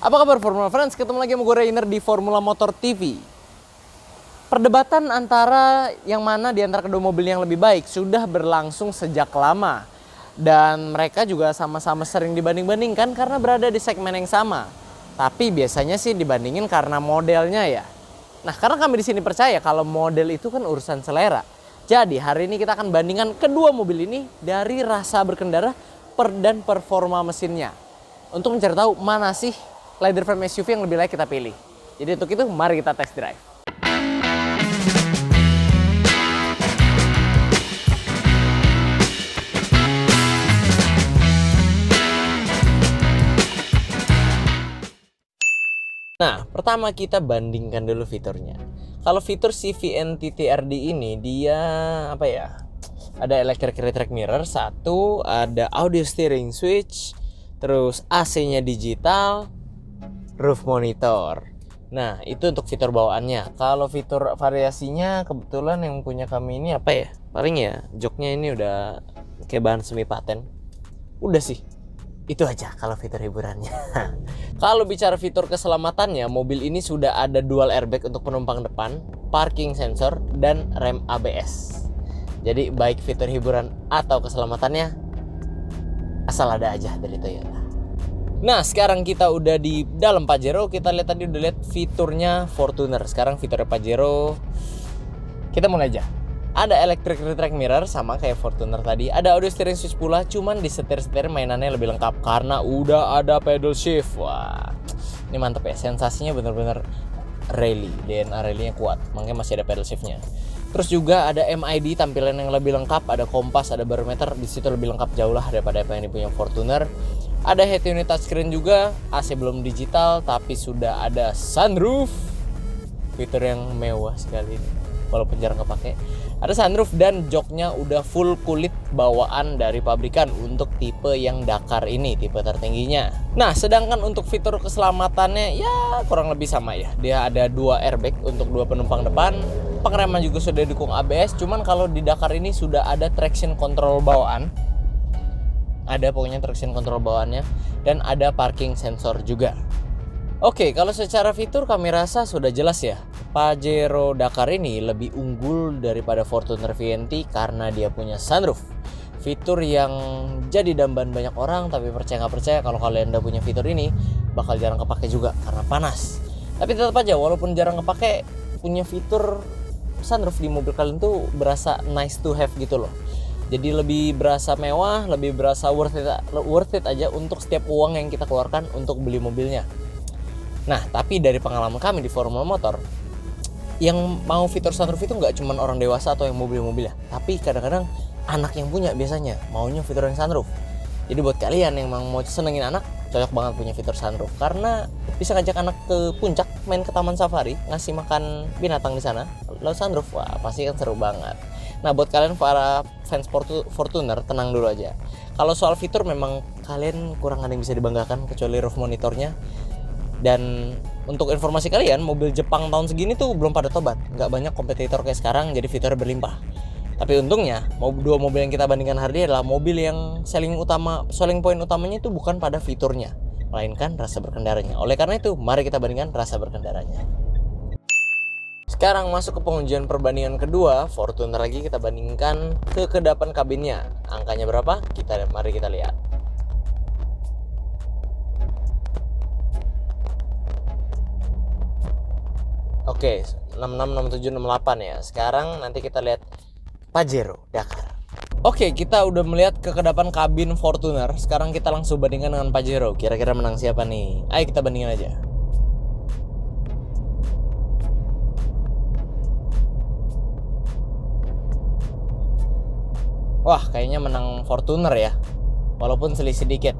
Apa kabar Formula Friends? Ketemu lagi sama gue Rainer di Formula Motor TV. Perdebatan antara yang mana di antara kedua mobil yang lebih baik sudah berlangsung sejak lama. Dan mereka juga sama-sama sering dibanding-bandingkan karena berada di segmen yang sama. Tapi biasanya sih dibandingin karena modelnya ya. Nah, karena kami di sini percaya kalau model itu kan urusan selera. Jadi hari ini kita akan bandingkan kedua mobil ini dari rasa berkendara dan performa mesinnya. Untuk mencari tahu mana sih rider frame SUV yang lebih layak kita pilih. Jadi untuk itu mari kita test drive. Nah, pertama kita bandingkan dulu fiturnya. Kalau fitur CVT TRD ini dia apa ya? Ada electric rear mirror satu, ada audio steering switch, terus AC-nya digital, roof monitor. Nah, itu untuk fitur bawaannya. Kalau fitur variasinya kebetulan yang punya kami ini apa ya? Paling ya joknya ini udah kayak bahan semi paten. Udah sih. Itu aja kalau fitur hiburannya. Kalau bicara fitur keselamatannya, mobil ini sudah ada dual airbag untuk penumpang depan, parking sensor, dan rem ABS. Jadi baik fitur hiburan atau keselamatannya asal ada aja dari Toyota. Nah, sekarang kita udah di dalam Pajero. Kita lihat tadi udah lihat fiturnya Fortuner. Sekarang fiturnya Pajero. Kita mulai aja. Ada electric rear mirror sama kayak Fortuner tadi. Ada audio steering switch pula, cuman di setir-setir mainannya lebih lengkap karena udah ada pedal shift. Wah, ini mantep ya. Sensasinya bener-bener rally. DNA rally-nya kuat. Makanya masih ada pedal shift-nya. Terus juga ada MID, tampilan yang lebih lengkap. Ada kompas, ada barometer. Di situ lebih lengkap jauh lah daripada apa yang dipunya Fortuner. Ada head unit touchscreen juga, AC belum digital tapi sudah ada sunroof. Fitur yang mewah sekali ini, walaupun jarang kepake. Ada sunroof dan joknya udah full kulit bawaan dari pabrikan untuk tipe yang Dakar ini, tipe tertingginya. Nah, sedangkan untuk fitur keselamatannya ya kurang lebih sama ya. Dia ada dua airbag untuk dua penumpang depan. Pengereman juga sudah didukung ABS, cuman kalau di Dakar ini sudah ada traction control bawaan. Ada pokoknya traction control bawaannya dan ada parking sensor juga. Oke, kalau secara fitur kami rasa sudah jelas ya. Pajero Dakar ini lebih unggul daripada Fortuner VNT karena dia punya sunroof. Fitur yang jadi dambaan banyak orang, tapi percaya nggak percaya kalau kalian udah punya fitur ini bakal jarang kepake juga karena panas. Tapi tetap aja walaupun jarang kepake, punya fitur sunroof di mobil kalian tuh berasa nice to have gitu loh. Jadi lebih berasa mewah, lebih berasa worth it aja untuk setiap uang yang kita keluarkan untuk beli mobilnya. Nah, tapi dari pengalaman kami di Formula Motor, yang mau fitur sunroof itu nggak cuma orang dewasa atau yang mobil-mobilnya, tapi kadang-kadang anak yang punya biasanya maunya fitur yang sunroof. Jadi buat kalian yang mau senengin anak, cocok banget punya fitur sunroof karena bisa ngajak anak ke puncak, main ke taman safari, ngasih makan binatang di sana, lalu sunroof, wah pasti kan seru banget. Nah, buat kalian para fans Fortuner, tenang dulu aja. Kalau soal fitur memang kalian kurang ada yang bisa dibanggakan kecuali roof monitornya. Dan untuk informasi kalian, mobil Jepang tahun segini tuh belum pada tobat. Nggak banyak kompetitor kayak sekarang, jadi fiturnya berlimpah. Tapi untungnya, dua mobil yang kita bandingkan hari ini adalah mobil yang selling point utamanya itu bukan pada fiturnya, melainkan rasa berkendaranya. Oleh karena itu, mari kita bandingkan rasa berkendaranya. Sekarang masuk ke pengujian perbandingan kedua, Fortuner lagi kita bandingkan ke kedapan kabinnya. Angkanya berapa? Mari kita lihat. Oke, 66, 67, 68 ya. Sekarang nanti kita lihat Pajero Dakar. Oke, kita udah melihat kekedapan kabin Fortuner. Sekarang kita langsung bandingkan dengan Pajero. Kira-kira menang siapa nih? Ayo kita bandingkan aja. Wah, kayaknya menang Fortuner ya, walaupun selisih sedikit.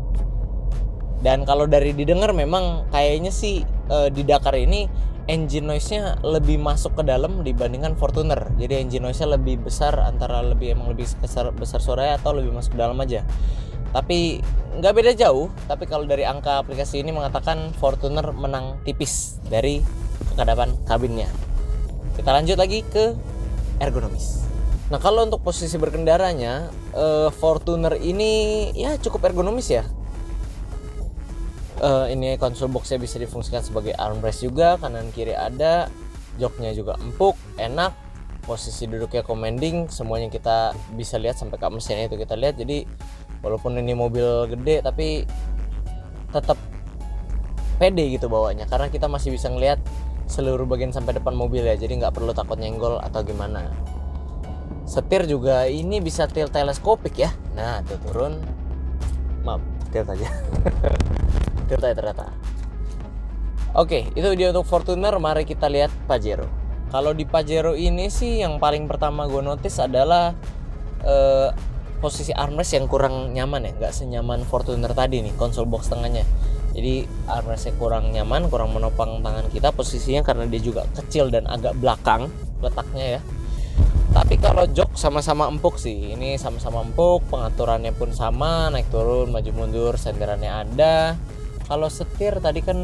Dan kalau dari didengar memang kayaknya sih di Dakar ini engine noise-nya lebih masuk ke dalam dibandingkan Fortuner. Jadi engine noise-nya lebih besar, antara lebih besar suaranya atau lebih masuk ke dalam aja. Tapi nggak beda jauh. Tapi kalau dari angka aplikasi ini mengatakan Fortuner menang tipis dari kekedapan kabinnya. Kita lanjut lagi ke ergonomis. Nah, kalau untuk posisi berkendaranya, Fortuner ini ya cukup ergonomis ya. Ini console boxnya bisa difungsikan sebagai armrest juga, kanan kiri ada, joknya juga empuk, enak, posisi duduknya commanding, semuanya kita bisa lihat sampai kap mesinnya itu kita lihat. Jadi walaupun ini mobil gede tapi tetap pede gitu bawanya, karena kita masih bisa ngelihat seluruh bagian sampai depan mobil ya, jadi nggak perlu takut nyenggol atau gimana. Setir juga ini bisa tilt teleskopik ya. Nah tuh turun, maaf tilt aja tilt aja ternyata. Oke, itu dia untuk Fortuner. Mari kita lihat Pajero. Kalau di Pajero ini sih yang paling pertama gue notice adalah posisi armrest yang kurang nyaman ya, nggak senyaman Fortuner tadi nih, console box tengahnya. Jadi armrestnya kurang nyaman, kurang menopang tangan kita posisinya karena dia juga kecil dan agak belakang letaknya ya. Tapi kalau jok sama-sama empuk sih, ini sama-sama empuk, pengaturannya pun sama, naik turun, maju mundur, senderannya ada. Kalau setir tadi kan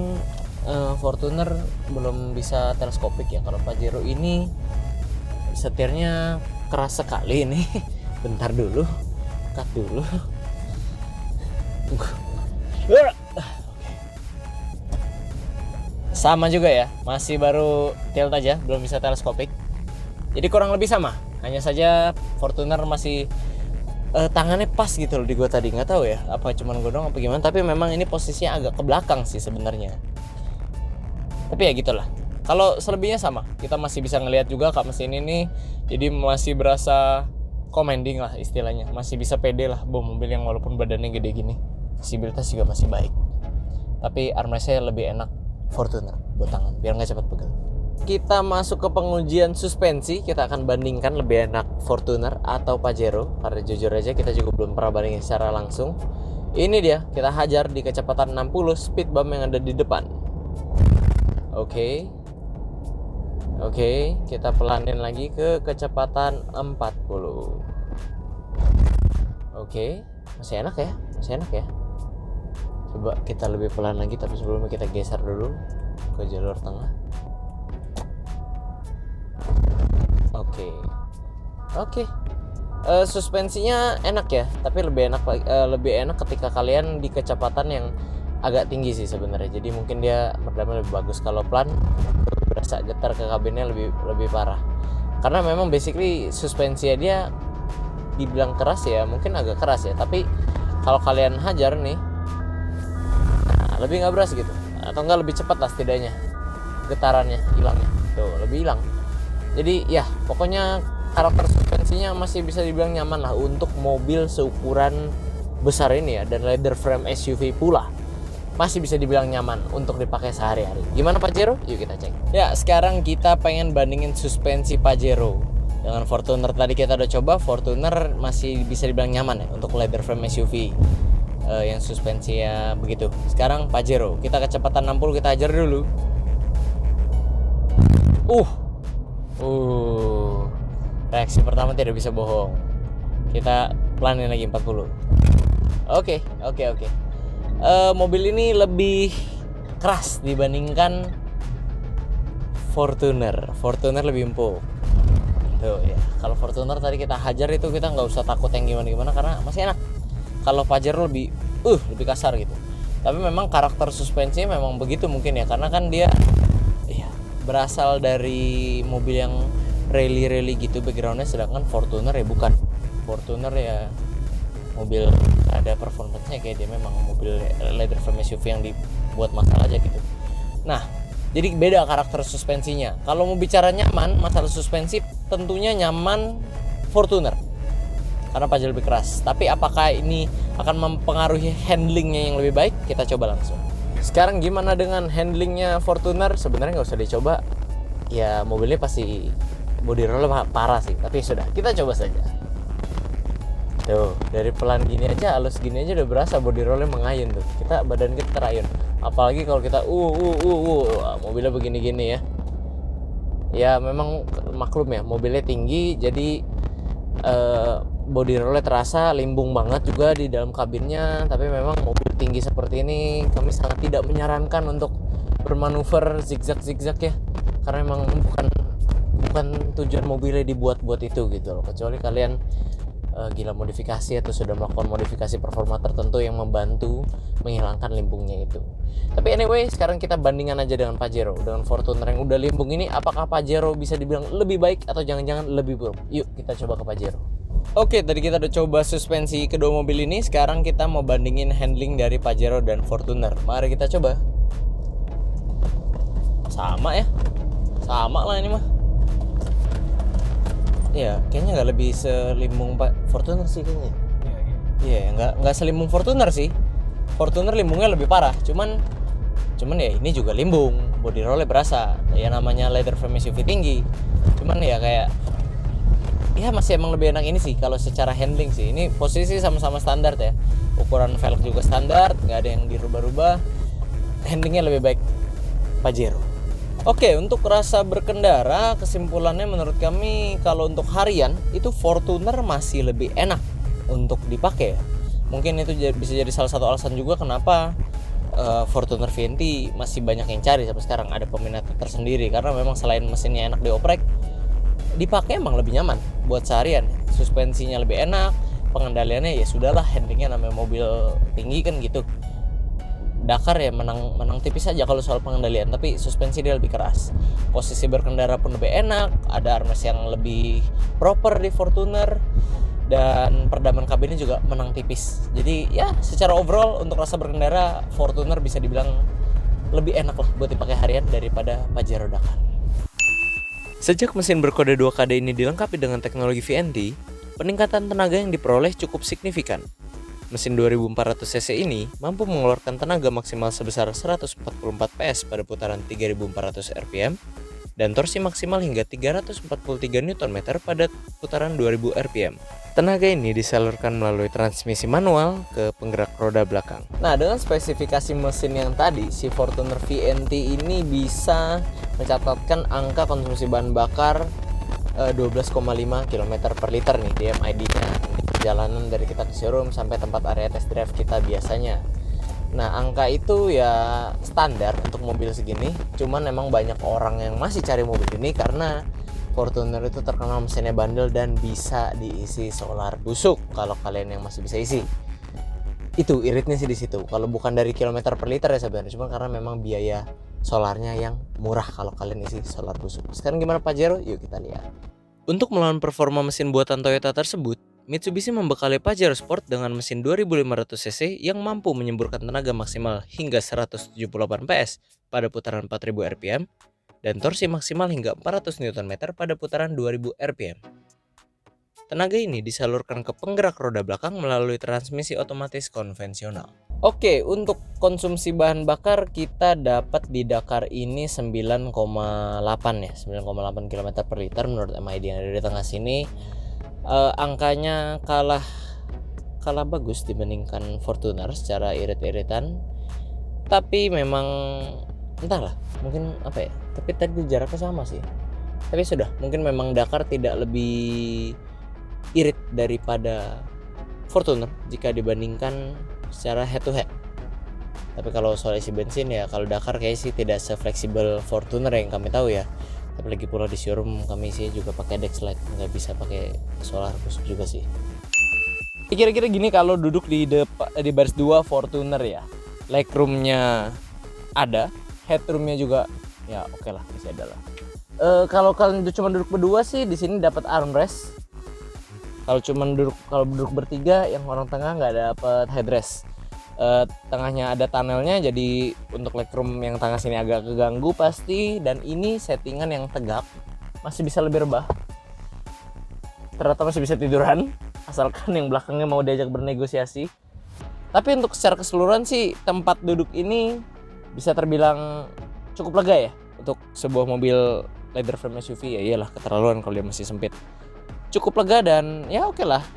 Fortuner belum bisa teleskopik ya. Kalau Pajero ini setirnya keras sekali nih. Bentar dulu, cut dulu. Sama juga ya, masih baru tilt aja, belum bisa teleskopik. Jadi kurang lebih sama, hanya saja Fortuner masih tangannya pas gitu loh di gua tadi. Nggak tahu ya, apa cuman gua doang apa gimana, tapi memang ini posisinya agak ke belakang sih sebenarnya. Tapi ya gitulah. Kalau selebihnya sama, kita masih bisa ngelihat juga kap mesin ini, jadi masih berasa commanding lah istilahnya, masih bisa pede lah bawa mobil yang walaupun badannya gede gini. Visibilitas juga masih baik. Tapi armrestnya lebih enak Fortuner buat tangan, biar nggak cepat pegel. Kita masuk ke pengujian suspensi. Kita akan bandingkan lebih enak Fortuner atau Pajero, karena jujur aja kita juga belum pernah bandingin secara langsung. Ini dia, kita hajar di kecepatan 60 speed bump yang ada di depan. Oke, kita pelanin lagi ke kecepatan 40. Oke, masih enak ya. Coba kita lebih pelan lagi, tapi sebelumnya kita geser dulu ke jalur tengah. Oke. Suspensinya enak ya, tapi lebih enak ketika kalian di kecepatan yang agak tinggi sih sebenarnya. Jadi mungkin dia meredamnya lebih bagus. Kalau pelan berasa getar ke kabinnya lebih parah. Karena memang basically suspensinya dia dibilang keras ya, mungkin agak keras ya, tapi kalau kalian hajar nih, lebih nggak beras gitu, atau enggak lebih cepat lah setidaknya getarannya hilangnya tuh, lebih hilang. Jadi ya pokoknya karakter suspensinya masih bisa dibilang nyaman lah untuk mobil seukuran besar ini ya, dan leather frame SUV pula masih bisa dibilang nyaman untuk dipakai sehari-hari. Gimana Pajero? Yuk kita cek. Ya sekarang kita pengen bandingin suspensi Pajero dengan Fortuner. Tadi kita udah coba, Fortuner masih bisa dibilang nyaman ya untuk leather frame SUV yang suspensinya begitu. Sekarang Pajero, kita kecepatan 60 kita ajar dulu. Reaksi pertama tidak bisa bohong. Kita pelanin lagi 40. Oke. Mobil ini lebih keras dibandingkan Fortuner. Fortuner lebih empuk. Tuh ya. Kalau Fortuner tadi kita hajar itu kita nggak usah takut yang gimana karena masih enak. Kalau Pajero lebih kasar gitu. Tapi memang karakter suspensinya memang begitu mungkin ya, karena kan dia berasal dari mobil yang rally gitu backgroundnya, sedangkan Fortuner ya bukan. Fortuner ya mobil ada performance-nya kayak dia memang mobil leather frame SUV yang dibuat masalah aja gitu. Nah, jadi beda karakter suspensinya. Kalau mau bicara nyaman, masalah suspensi tentunya nyaman Fortuner karena Pajero lebih keras. Tapi apakah ini akan mempengaruhi handlingnya yang lebih baik? Kita coba langsung. Sekarang gimana dengan handlingnya Fortuner? Sebenarnya nggak usah dicoba. Ya mobilnya pasti body roll parah sih. Tapi sudah, kita coba saja. Tuh, dari pelan gini aja, halus gini aja udah berasa body rollnya mengayun tuh. Badan kita terayun. Apalagi kalau kita mobilnya begini-gini ya. Ya memang maklum ya, mobilnya tinggi, jadi body rollnya terasa limbung banget juga di dalam kabinnya. Tapi memang mobil tinggi seperti ini kami sangat tidak menyarankan untuk bermanuver zigzag ya, karena memang bukan tujuan mobilnya dibuat itu gitu loh. Kecuali kalian gila modifikasi atau sudah melakukan modifikasi performa tertentu yang membantu menghilangkan limbungnya itu. Tapi anyway, sekarang kita bandingkan aja dengan Pajero, dengan Fortuner yang udah limbung ini. Apakah Pajero bisa dibilang lebih baik atau jangan-jangan lebih buruk? Yuk kita coba ke Pajero. Oke, tadi kita udah coba suspensi kedua mobil ini. Sekarang kita mau bandingin handling dari Pajero dan Fortuner. Mari kita coba. Sama ya, sama lah ini mah. Ya, kayaknya nggak lebih selimbung Fortuner sih kayaknya. Iya, nggak selimbung Fortuner sih. Fortuner limbungnya lebih parah. Cuman ya ini juga limbung. Body rollnya berasa. Ya namanya leather frame SUV tinggi. Cuman ya kayak, ya masih emang lebih enak ini sih kalau secara handling sih. Ini posisi sama-sama standar ya. Ukuran velg juga standar, nggak ada yang dirubah-rubah. Handlingnya lebih baik Pajero. Oke, untuk rasa berkendara, kesimpulannya menurut kami kalau untuk harian itu Fortuner masih lebih enak untuk dipakai. Mungkin itu bisa jadi salah satu alasan juga kenapa Fortuner VNT masih banyak yang cari sampai sekarang, ada peminat tersendiri karena memang selain mesinnya enak dioprek, dipakai emang lebih nyaman buat seharian. Suspensinya lebih enak, pengendaliannya ya sudahlah, handlingnya namanya mobil tinggi kan gitu. Dakar ya menang tipis aja kalau soal pengendalian, tapi suspensi dia lebih keras. Posisi berkendara pun lebih enak, ada armrest yang lebih proper di Fortuner, dan peredaman kabinnya juga menang tipis. Jadi ya secara overall untuk rasa berkendara Fortuner bisa dibilang lebih enak lah buat dipakai harian daripada Pajero Dakar. Sejak mesin berkode 2KD ini dilengkapi dengan teknologi VNT, peningkatan tenaga yang diperoleh cukup signifikan. Mesin 2400 cc ini mampu mengeluarkan tenaga maksimal sebesar 144 PS pada putaran 3400 rpm dan torsi maksimal hingga 343 Nm pada putaran 2000 rpm. Tenaga ini disalurkan melalui transmisi manual ke penggerak roda belakang. Nah, dengan spesifikasi mesin yang tadi, si Fortuner VNT ini bisa mencatatkan angka konsumsi bahan bakar 12,5 km per liter nih DMID-nya. Perjalanan dari kita ke showroom sampai tempat area test drive kita biasanya. Nah, angka itu ya standar untuk mobil segini. Cuman emang banyak orang yang masih cari mobil ini karena Fortuner itu terkenal mesinnya bandel dan bisa diisi solar busuk kalau kalian yang masih bisa isi. Itu iritnya sih di situ. Kalau bukan dari kilometer per liter ya sebenarnya, cuma karena memang biaya solarnya yang murah kalau kalian isi solar busuk. Sekarang gimana Pajero? Yuk kita lihat. Untuk melawan performa mesin buatan Toyota tersebut, Mitsubishi membekali Pajero Sport dengan mesin 2500 cc yang mampu menyemburkan tenaga maksimal hingga 178 PS pada putaran 4000 rpm dan torsi maksimal hingga 400 Nm pada putaran 2000 rpm. Tenaga ini disalurkan ke penggerak roda belakang melalui transmisi otomatis konvensional. Oke, untuk konsumsi bahan bakar kita dapat di Dakar ini 9,8 ya, 9,8 km per liter menurut MID yang ada di tengah sini. Angkanya kalah bagus dibandingkan Fortuner secara irit-iritan, tapi memang entahlah, mungkin apa ya, tapi tadi jaraknya sama sih, tapi sudah mungkin memang Dakar tidak lebih irit daripada Fortuner jika dibandingkan secara head to head. Tapi kalau soal isi bensin ya kalau Dakar kayaknya sih tidak sefleksibel Fortuner yang kami tahu ya. Tapi lagi pula di showroom kami sih juga pakai Dexlite, nggak bisa pakai solar busuk juga sih. Kira-kira gini kalau duduk di baris 2 Fortuner ya, legroomnya ada, headroomnya juga ya oke lah, masih ada lah. Kalau kalian cuma duduk berdua sih di sini dapat armrest. Kalau duduk bertiga yang orang tengah nggak dapat headrest. Tengahnya ada tunnelnya, jadi untuk legroom yang tengah sini agak keganggu pasti, dan ini settingan yang tegak, masih bisa lebih rebah, ternyata masih bisa tiduran asalkan yang belakangnya mau diajak bernegosiasi. Tapi untuk secara keseluruhan sih tempat duduk ini bisa terbilang cukup lega ya untuk sebuah mobil leather frame SUV. Ya iyalah, keterlaluan kalau dia masih sempit, cukup lega dan ya oke lah.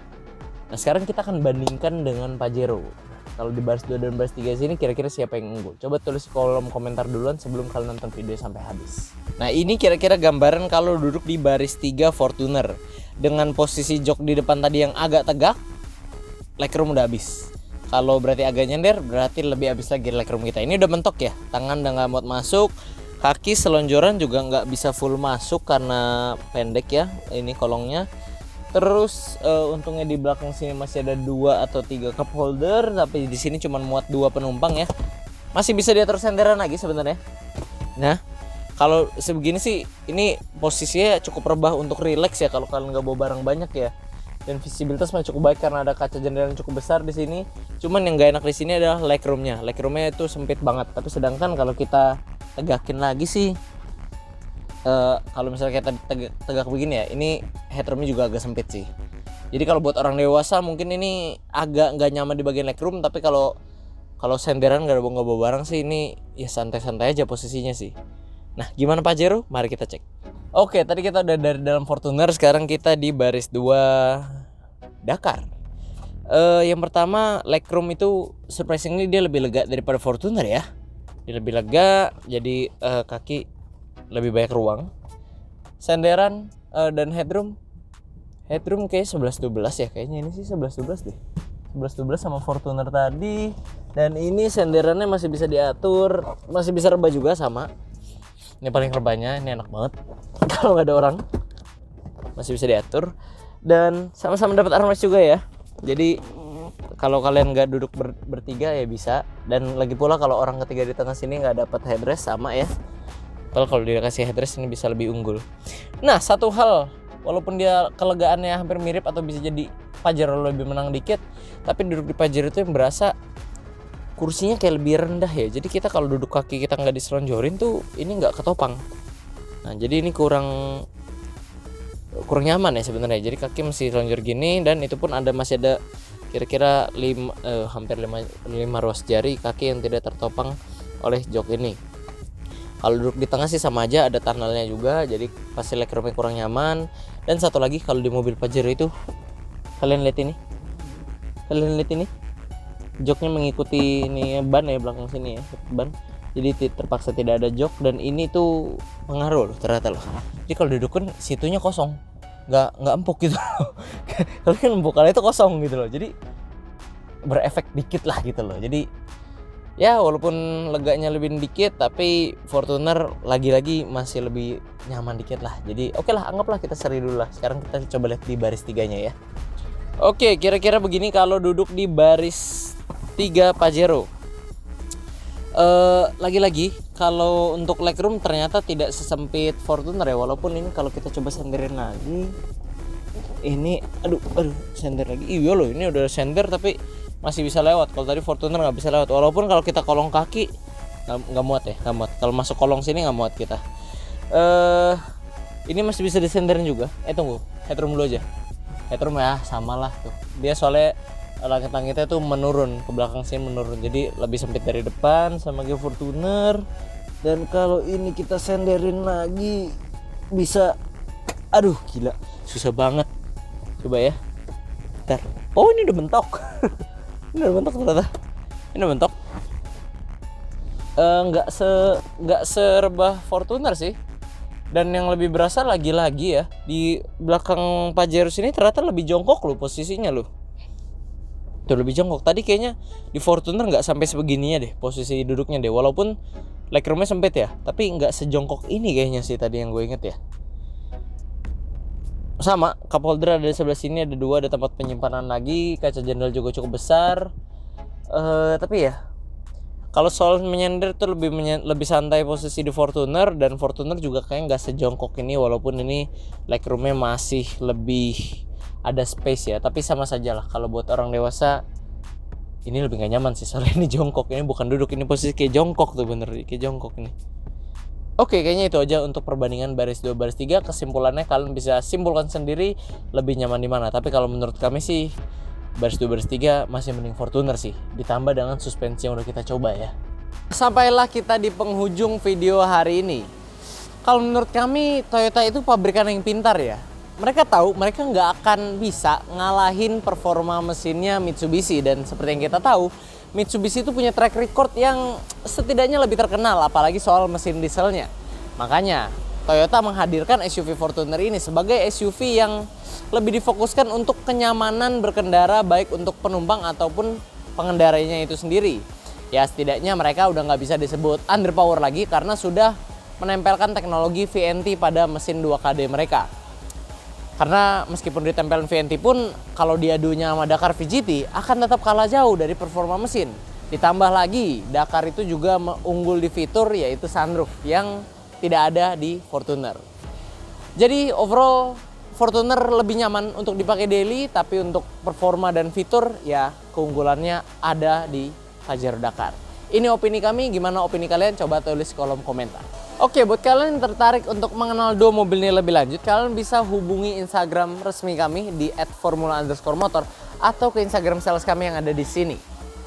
Nah, sekarang kita akan bandingkan dengan Pajero. Kalau di baris 2 dan baris 3 sini kira-kira siapa yang unggul? Coba tulis kolom komentar duluan sebelum kalian nonton video sampai habis. Nah, ini kira-kira gambaran kalau duduk di baris 3 Fortuner. Dengan posisi jok di depan tadi yang agak tegak, legroom udah habis. Kalau berarti agak nyender, berarti lebih habis lagi legroom kita. Ini udah mentok ya, tangan udah nggak muat masuk. Kaki selonjoran juga nggak bisa full masuk karena pendek ya ini kolongnya. Terus untungnya di belakang sini masih ada 2 atau 3 cup holder, tapi di sini cuma muat 2 penumpang ya. Masih bisa diatur senderan lagi sebenarnya. Nah, kalau sebegini sih ini posisinya cukup rebah untuk relax ya kalau kalian nggak bawa barang banyak ya. Dan visibilitas masih cukup baik karena ada kaca jendela yang cukup besar di sini. Cuman yang gak enak di sini adalah legroomnya. Legroomnya itu sempit banget. Tapi sedangkan kalau kita tegakin lagi sih, kalau misalnya kita tegak begini ya, ini headroomnya juga agak sempit sih. Jadi kalau buat orang dewasa mungkin ini agak nggak nyaman di bagian legroom. Tapi kalau senderan nggak bawa barang sih ini ya santai-santai aja posisinya sih. Nah, gimana Pajero? Mari kita cek. Oke, tadi kita udah dari dalam Fortuner, sekarang kita di baris 2 Dakar. Yang pertama, legroom itu surprisingly dia lebih lega daripada Fortuner ya. Dia lebih lega, jadi kaki lebih banyak ruang. Senderan dan headroom kayak 11-12 ya, kayaknya ini sih 11-12 deh. 11-12 sama Fortuner tadi. Dan ini senderannya masih bisa diatur, masih bisa rebah juga sama. Ini paling rebahnya, ini enak banget. Kalau nggak ada orang masih bisa diatur. Dan sama-sama dapat armrest juga ya. Jadi kalau kalian nggak duduk bertiga ya bisa. Dan lagi pula kalau orang ketiga di tengah sini nggak dapat headrest sama ya. Kalau dia kasih headrest ini bisa lebih unggul. Nah, satu hal, walaupun dia kelegaannya hampir mirip atau bisa jadi Pajero lebih menang dikit, tapi duduk di Pajero itu yang berasa kursinya kayak lebih rendah ya. Jadi kita kalau duduk kaki kita nggak diselonjorin tuh ini nggak ketopang. Nah, jadi ini kurang nyaman ya sebenarnya. Jadi kaki mesti selonjor gini, dan itu pun masih ada kira-kira hampir 5 ruas jari kaki yang tidak tertopang oleh jok ini. Kalau duduk di tengah sih sama aja, ada tunnelnya juga, jadi pasti legroomnya kurang nyaman. Dan satu lagi, kalau di mobil Pajero itu kalian lihat ini joknya mengikuti ini ban ya, belakang sini ya, ban. Jadi terpaksa tidak ada jok, dan ini tuh pengaruh loh ternyata loh. Jadi kalau duduk kan situnya kosong, nggak empuk gitu. Kalau kan empuk, kalau itu kosong gitu loh. Jadi berefek dikit lah gitu loh. Jadi ya walaupun leganya lebih dikit, tapi Fortuner lagi-lagi masih lebih nyaman dikit lah. Jadi oke lah, anggaplah kita seri dulu lah. Sekarang kita coba lihat di baris 3-nya ya. Oke, kira-kira begini kalau duduk di baris 3 Pajero. Lagi-lagi kalau untuk legroom ternyata tidak sesempit Fortuner ya. Walaupun ini kalau kita coba senderin lagi, ini aduh sender lagi. Iya loh, ini udah sender tapi masih bisa lewat. Kalau tadi Fortuner nggak bisa lewat. Walaupun kalau kita kolong kaki nggak muat ya, nggak muat. Kalau masuk kolong sini nggak muat kita. Ini masih bisa disenderin juga. Tunggu, headroom dulu aja. Headroom ya samalah tuh. Dia soalnya langit-langitnya tuh menurun, ke belakang sini menurun. Jadi lebih sempit dari depan sama kayak Fortuner. Dan kalau ini kita senderin lagi bisa, aduh gila, susah banget. Coba ya. Bentar. Oh, ini udah bentok. Ini udah bentok ternyata. Ini udah bentok. Nggak serebah Fortuner sih. Dan yang lebih berasa lagi-lagi ya, di belakang Pajero sini ternyata lebih jongkok loh posisinya loh. Tuh lebih jongkok. Tadi kayaknya di Fortuner nggak sampai sebegininya deh posisi duduknya deh. Walaupun legroomnya sempit ya, tapi nggak sejongkok ini kayaknya sih tadi yang gue inget ya. Sama, cup holder ada di sebelah sini, ada 2, ada tempat penyimpanan lagi, kaca jendela juga cukup besar. Tapi ya kalau soal menyender tuh lebih santai posisi di Fortuner, dan Fortuner juga kayaknya nggak sejongkok ini, walaupun ini legroomnya masih lebih ada space ya. Tapi sama saja lah, kalau buat orang dewasa ini lebih nggak nyaman sih, soalnya ini jongkok, ini bukan duduk, ini posisi kayak jongkok tuh, bener kayak jongkok ini. Oke, kayaknya itu aja untuk perbandingan baris 2 baris 3. Kesimpulannya kalian bisa simpulkan sendiri lebih nyaman di mana. Tapi kalau menurut kami sih baris 2 baris 3 masih mending Fortuner sih, ditambah dengan suspensi yang udah kita coba ya. Sampailah kita di penghujung video hari ini. Kalau menurut kami Toyota itu pabrikan yang pintar ya. Mereka tahu mereka nggak akan bisa ngalahin performa mesinnya Mitsubishi, dan seperti yang kita tahu Mitsubishi itu punya track record yang setidaknya lebih terkenal, apalagi soal mesin dieselnya. Makanya Toyota menghadirkan SUV Fortuner ini sebagai SUV yang lebih difokuskan untuk kenyamanan berkendara, baik untuk penumpang ataupun pengendaranya itu sendiri. Ya setidaknya mereka udah nggak bisa disebut underpower lagi karena sudah menempelkan teknologi VNT pada mesin 2KD mereka. Karena meskipun ditempelin VNT pun, kalau diadunya sama Dakar VGT akan tetap kalah jauh dari performa mesin. Ditambah lagi, Dakar itu juga unggul di fitur yaitu sunroof yang tidak ada di Fortuner. Jadi overall Fortuner lebih nyaman untuk dipakai daily, tapi untuk performa dan fitur ya keunggulannya ada di Pajero Dakar. Ini opini kami, gimana opini kalian? Coba tulis di kolom komentar. Oke, buat kalian yang tertarik untuk mengenal dua mobil ini lebih lanjut, kalian bisa hubungi Instagram resmi kami di @formula_motor atau ke Instagram sales kami yang ada di sini.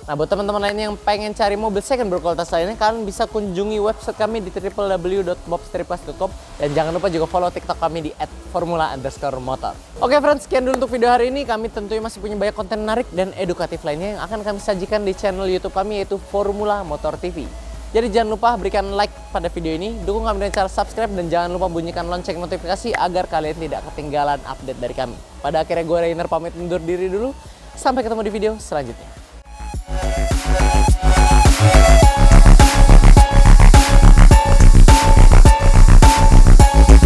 Nah, buat teman-teman lain yang pengen cari mobil second berkualitas lainnya, kalian bisa kunjungi website kami di www.bobstripas.com dan jangan lupa juga follow TikTok kami di @formula_motor. Oke friends, sekian dulu untuk video hari ini. Kami tentunya masih punya banyak konten menarik dan edukatif lainnya yang akan kami sajikan di channel YouTube kami yaitu Formula Motor TV. Jadi jangan lupa berikan like pada video ini, dukung kami dengan cara subscribe dan jangan lupa bunyikan lonceng notifikasi agar kalian tidak ketinggalan update dari kami. Pada akhirnya gue Rainer pamit undur diri dulu. Sampai ketemu di video selanjutnya.